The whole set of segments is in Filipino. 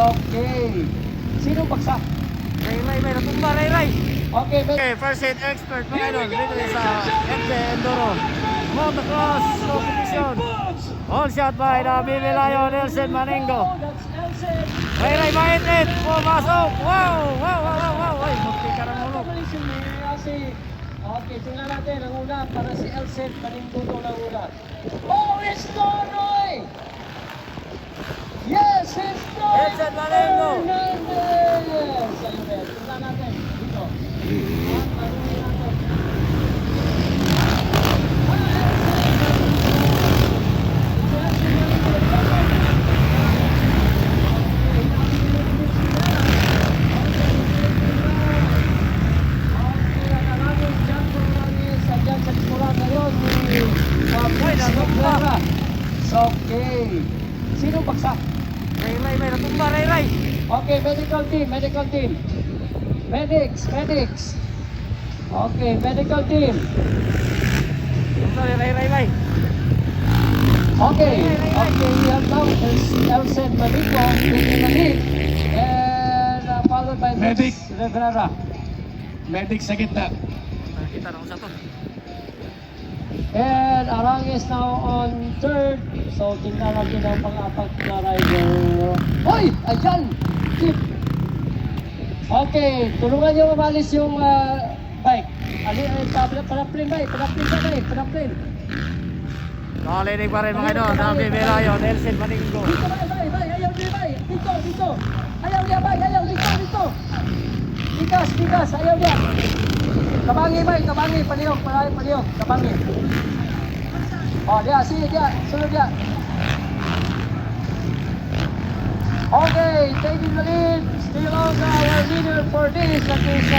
Okay. Sino baksa? Ray, may natumba, Ray. Okay, Okay, first aid expert mga idol dito sa MJ Enduro Motocross Competition. All shot by the Bibi Lion, Nelson Maningo. Ray, mainit. Pumasok. Wow. Ay, munti ka ng hulog. Okay, tingnan natin ang una para si Elsen Maningo to ng una. Oh, it's Nonoy! Yes, it's Nonoy! Elsen Maningo. Fernandez! Tingnan natin dito. Okay. Sino baksa? Ray, may natumba, Ray. Okay, medical team. Medics. Okay, medical team. Sorry, Ray. Okay, we have now Elsen Maningo taking the lead and followed by Medic. Rivera. Medic sa gitna. Kita nung sa to. And Arangues now on third. So tingnan natin ang pang-apat na rider. Hoy! Ayan! Chip! Okay, tulungan nyo umalis yung bike. Paraplane. Nakalinig pa rin mga idol sa Bibi Lion, Nelson Maningo. Dito. Ayaw niya, bay. Dito. Bigas. Ayaw niya. Kabangi, palihog. Kabangi. Oh, dia. Sunod dia. Okay, taking the lead. Still on our leader for this. That is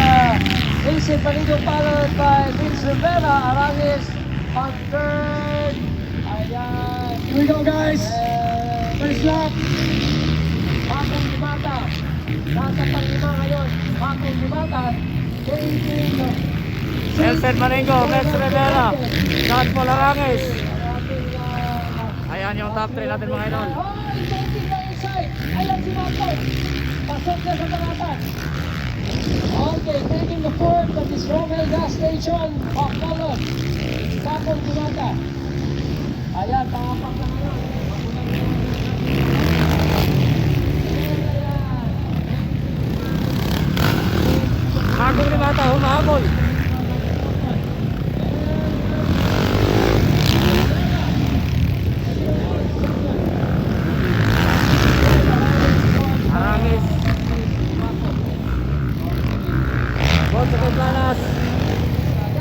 Nelson Maningo followed by Vince Rivera. Arangues on third. Ayan. Here we go, guys. First lap. Bakong Limata. Nasa pang-lima ngayon. Bakong Limata. Nelson Maningo, Vince Rivera, John Paul Arangues. Ayan yung top 3 natin mga idol. Ayan si Bakong. Pasok na sa pangasan. Okay, taking the fourth. That is Romel Gas Station. Bacolod. Bakong Limata. Ayan, pangapak na ngayon. Bagong Limata, humahabol. Arangues. Gonzalo Planas.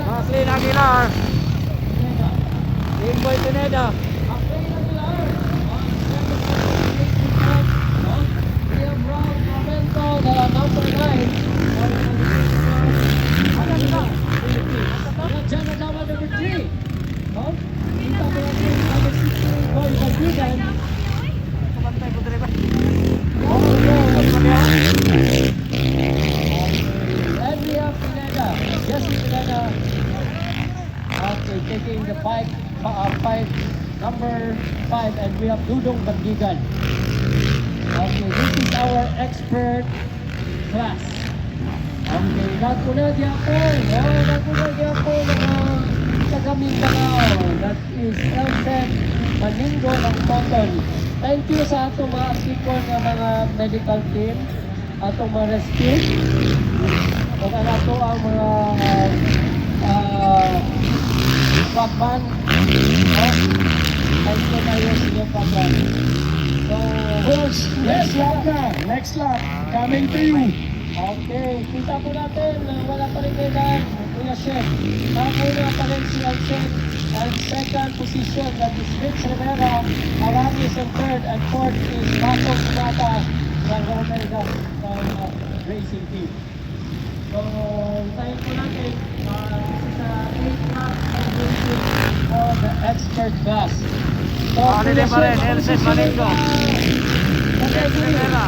Maclean Aguilar. Boy Pineda. Taking the number 5, and we have Dudong Bandigan. Okay, this is our expert class. Okay, nakuna diapon. Tagaming Banao. That is Elsen Maningo ng Moton. Thank you sa atong mga speaker ng mga medical team, atong mga rescue, o ato ang mga Pagman. Thank you tayo sa inyo, Pagman. So, Coach, next lap. Coming to you. okay, kita po natin na wala pa rin kailan. Kuya Chef, nakuna pa rin si Elsen. And second position, that is Vince Rivera. Arangues in third, and fourth is Bakong Limata ng Romel Gas Racing Team. So, tayo po natin. This is a 8 lap for the expert class. So, Holiday pa rin, Nelson Maningo. Vince Rivera.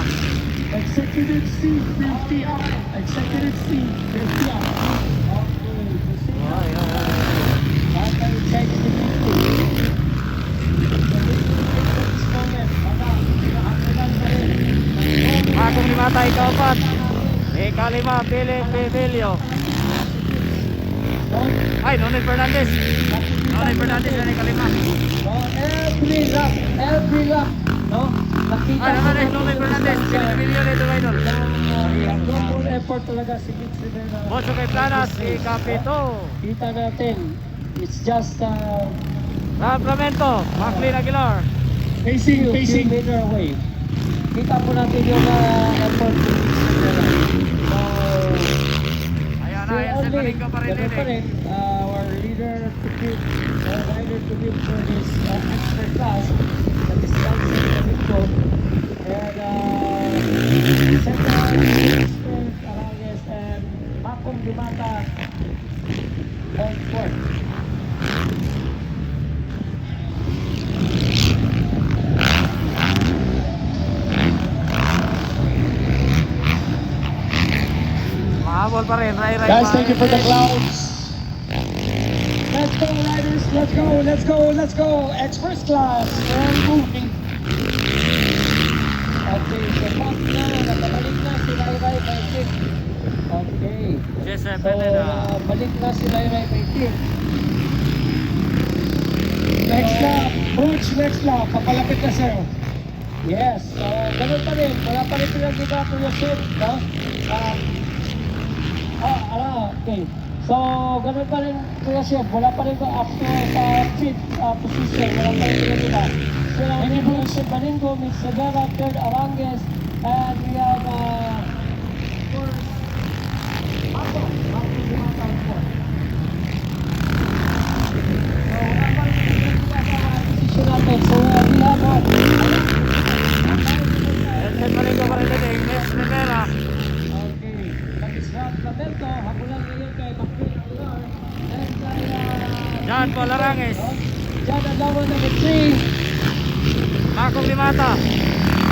Executive C, 50 up. Executive C, 50 up. Ikalima, Philip Bibilio. Ay, Nonay Fernandez. Nonay Fernandez yan ikalima. So, every lap, no? Nakita Ay, ko Nonay Fernandez. Philip Bibilio nito idol. full effort talaga si Mitch Rivera. Boso kay Planas, ikapito. Kita natin, it's just Complemento, Maclean Aguilar. Pacing, few pacing. meter away. Kita po natin yung effort ni Mitch Rivera. So, Ayan na, still Elsen only, Maningo pa rin ganun din pa eh. rin, our leader to keep, our rider to keep for this extra class, that is Elsen Maningo. And second, Stern Aragues, and Macom Dimata on fourth. Mahabol pa rin, Ray Ray. Guys, thank you for the clouds. Let's go, riders! Let's go! Let's go! Let's go! Express class! We're moving! Okay, so back na. Nakabalik na si Rai Rai by kick. Okay. Jesse So, Beneda. balik na si Rai Rai by kick. Next lap, Butch, next lap. Papalapit na sir. Yes, so ganun pa rin. Wala pa rin pinagkita ko yung ship, no? Okay. So, ganun pa rin Kuya Chef. Wala pa rin after sa fifth position. Wala pa rin pinagkita. So, we have Chef Maningo, Mitch Rivera, third Arangues, and we have fourth Paco. Paco Dimata on fourth. So, wala pa rin pinagkita sa position natin. So, we have Elsen Maningo pa rin din eh. Mitch Rivera. okay. That is Ralph Lamento. Habulan ngayon kay Maclean Aguilar. And kay John Paul Arangues. John Adlawan number 3. Macom Dimata.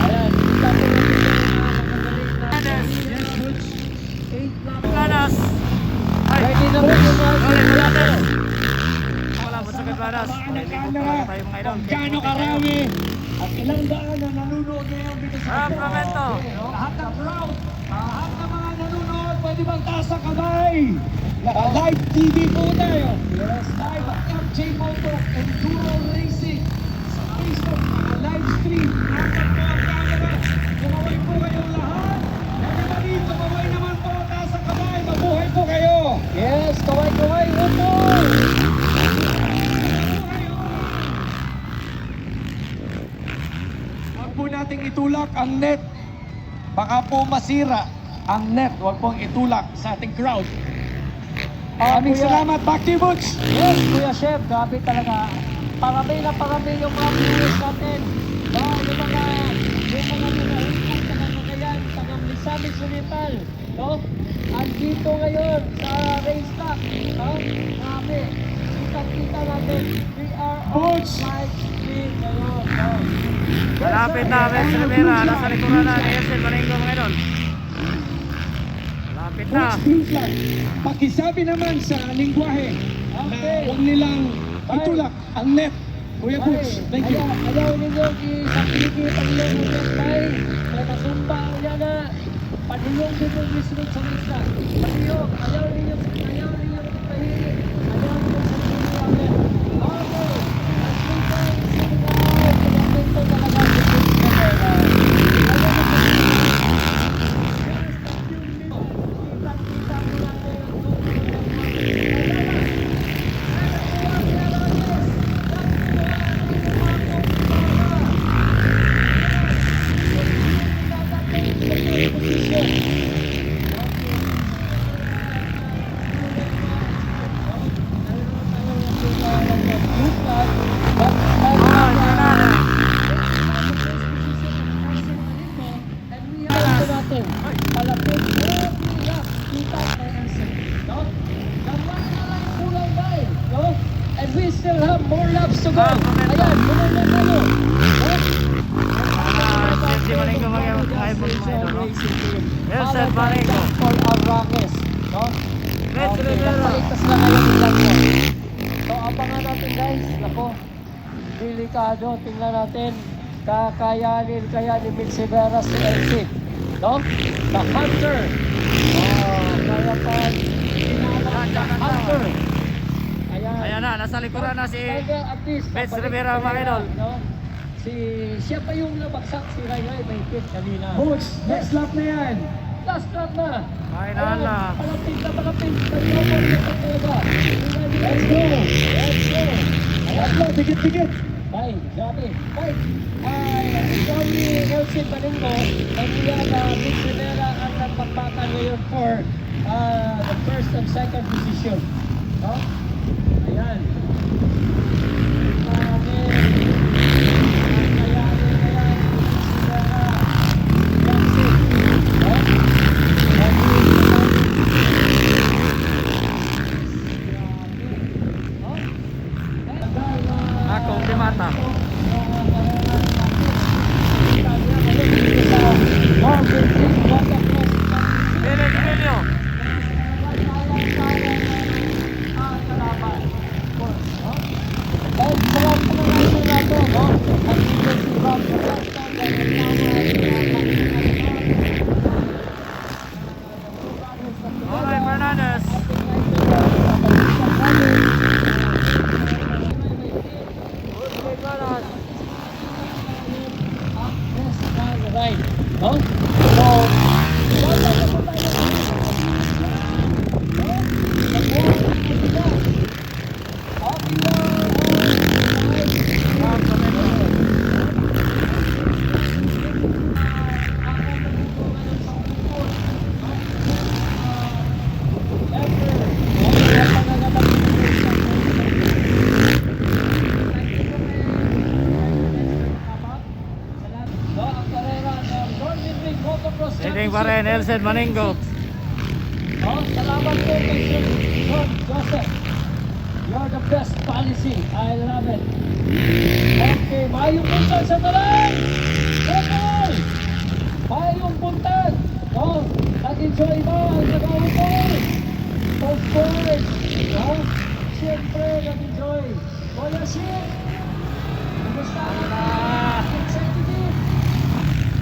Ayan, kita po natin yung Fernandez. eight lap. Planas. Ay, Ready na po yung mga Nonay team Fernandez. natin. Wala po sa kay Planas. Hindi po pala tayo mga idol. Gaano karami at ilang daan na nanonood ngayon dito sa Complemento. lahat ng crowd, lahat ng mga nanonood, pwede bang taas ang kamay? Live TV po tayo. Yes. Live FJ Moto Enduro Racing sa Facebook, live stream. Apat po ang camera. Tumaway po kayong lahat. Everybody, tumaway naman po. Taas ang kamay. Mabuhay po kayo. Yes, kaway-kaway. Upo! Huwag po nating itulak ang net. Baka po masira ang net. Huwag pong itulak sa ating crowd. Maraming Kuya. salamat. Back to you, Butch. Yes, Kuya Chef, grabe talaga. Parami na parami yung mga viewers natin. No, yung mga nanahimpang sa Cagayan, taga Misamis Oriental. No? Andito ngayon sa racetrack. No? Grabe. Kita-kita natin. We are on Butch. live stream ngayon. No? Malapit na, Mitch Rivera. Nasa likuran na ni Elsen Maningo mga idol. Malapit na. Butch Green Flag. Pakisabi naman sa lingwahe na Okay. huwag nilang itulak ang net. Kuya Butch, thank you. Ayaw ninyo isakligit ang iyong unyapay. May masumba niya na paniyong dito mismo sa lista. Paniyong, ayaw ninyo ipahiri. Ayaw ninyo sa piniwagan. Okay. At dito, signal, pinapinto talaga si Mitch Rivera. Ayaw na sa kita-kita mo natin ang And we still have more laps to go. Ayan, muna na tayo. Elsen Maningo mga idol mga idol. No? Elsen Maningo. Paul Arranges, no? Mitch Rivera. Napalitas na ngayon nila ko. So, abangan natin guys. Nako, delikado. Tingnan natin. Kakayanin kaya ni Mitch Rivera si LC. No? The Hunter. Kaya pa, Hunter. Ayan na, nasa likuran na si Kaya at least, Vince pabalik Rivera, mga na, idol. no? Siya pa yung nabagsak, si Ray Ray may hit kanina. Butch, next lap na yan. Last lap na. Final na. Palapit na palapit. Nag-over na sa talaga. Let's go. Let's go. Last lap, dikit-dikit. Ay, grabe. Ay, ikaw ni Elsie Paningo, and we have Vince Rivera ang nagpagpatan ngayon for the first and second position. No? Ayan. Grabe. Kakayanin na yan. Vince Rivera. Elsie. No? Akong di mata. Emilio. Olay Fernandez. Right. No? So, Leading pa rin, Elsen Maningo. Oh, salamat po kay Sir John Joseph. You're the best policy. I love it. Okay, mayong buntag sa talan! Okay! Mayong buntag! Oh, nag-enjoy ba ang nag-aupol? Of course! Oh, siyempre nag-enjoy. Kuya Ship! Kumusta na? Executive!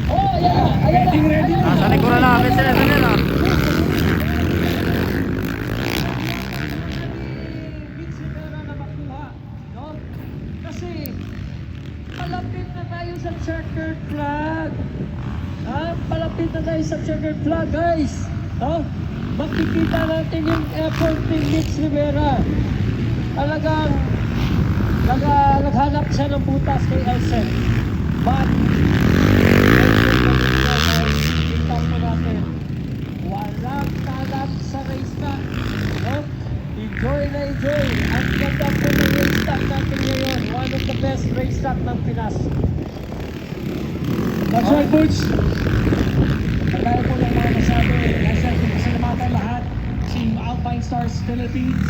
Oh, ayan! Ayan na! Ayan na! Nasa likuran na, Vince Rivera. Vince Rivera na makuha, no? Kasi palapit na tayo sa checkered flag. Ha? Palapit na tayo sa checkered flag, guys. No? Makikita natin yung effort ni Vince Rivera. Talagang naghanap siya ng butas kay Elsen. But kita mo natin, walang kalat sa race track. No? Enjoy na enjoy. Ang ganda po ng race track natin ngayon. One of the best race track ng Pinas. That's right, Butch. Kagaya po ng mga masabi. Nasa pasalamatan lahat. Team Alpine Stars Philippines.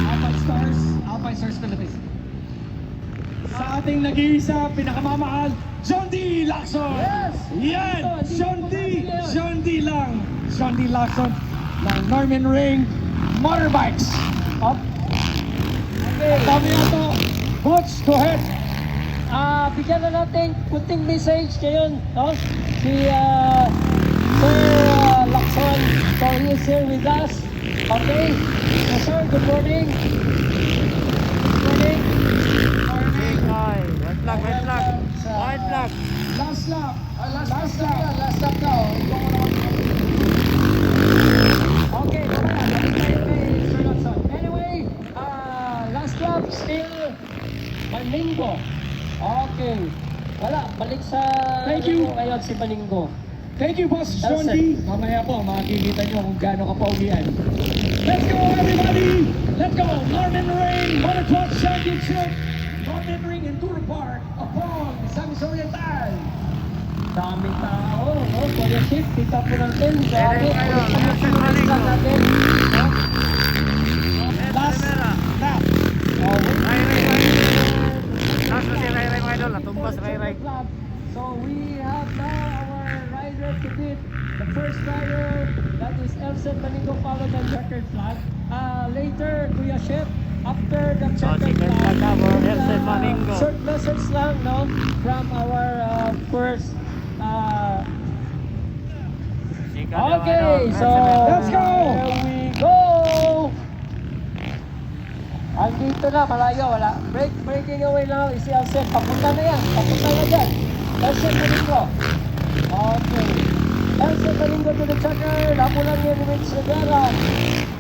Alpine Stars Philippines. Sa ating nag-iisa, pinakamamahal, John D. Lacson. Yes! Yan! Ito, John D lang. John D. Lacson ng Norman Ring Motorbikes. Up. Okay. Dami na to. Butch, go ahead. Bigyan na natin kunting message ngayon, no? Si Sir Lacson, so he is here with us. Okay? So sir, good morning. Good morning. Ay, white flag, white flag. White flag. Last lap. Last lap na. Okay, okay, Sir Lacson. Anyway, last lap still Maningo. Okay. Wala, balik sa Thank you. ngayon si Maningo. Thank you, Boss John D. Mamaya po, makikita nyo kung gaano ka pauwian. Let's go, everybody! Let's go! Norman Ring Motocross Championship! Norman Ring Enduro Park upon San Oriental! Daming tao, no? Kuya Chief, kita po natin. Grabe, kayo, ulit Nelson yung Maningo. lang natin. No? Last Rivera. lap! Oh, wait. Ray Ray. Last na si Ray Ray, mga idol. Natumbas Ray Ray. So we have now our rider to beat. The first rider, that is Elsen Maningo, followed by checkered flag. Later, Kuya Chef, after the checkered checkered flag na for Elsen Maningo. short message lang, no? From our first Sikat yung Okay, idol. so Let's go! here we go! Andito na, malayo, wala. Breaking away na lang, si Elsen. Papunta na yan, papunta na dyan. Elsen Maningo. Okay. Elsen Maningo to the checker. Napulan niya ni Mitch Rivera.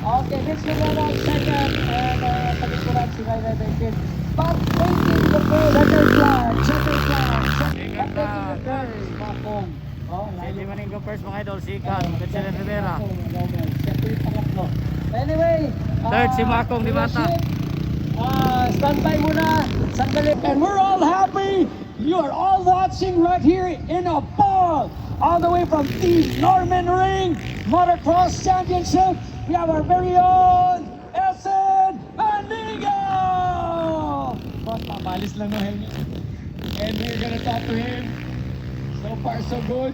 Okay, Mitch Rivera second. And palikuran si Ray Ray Benkin. But taking the first. Checker flag, checker flag. Checker But taking the flag. first. Bakong. Oh, Si layo. Maningo first mga idol, sikat. Mitchell Rivera. Siya po yung pangatlo. Anyway, Third, si Makong Dimata. Standby muna. Sandali. And we're all happy. You are all watching right here in a ball. All the way from the Norman Ring Motocross Championship. We have our very own Elsen Maningo. Boss, papalis lang ng helmet. And we're gonna talk to him. So far, so good.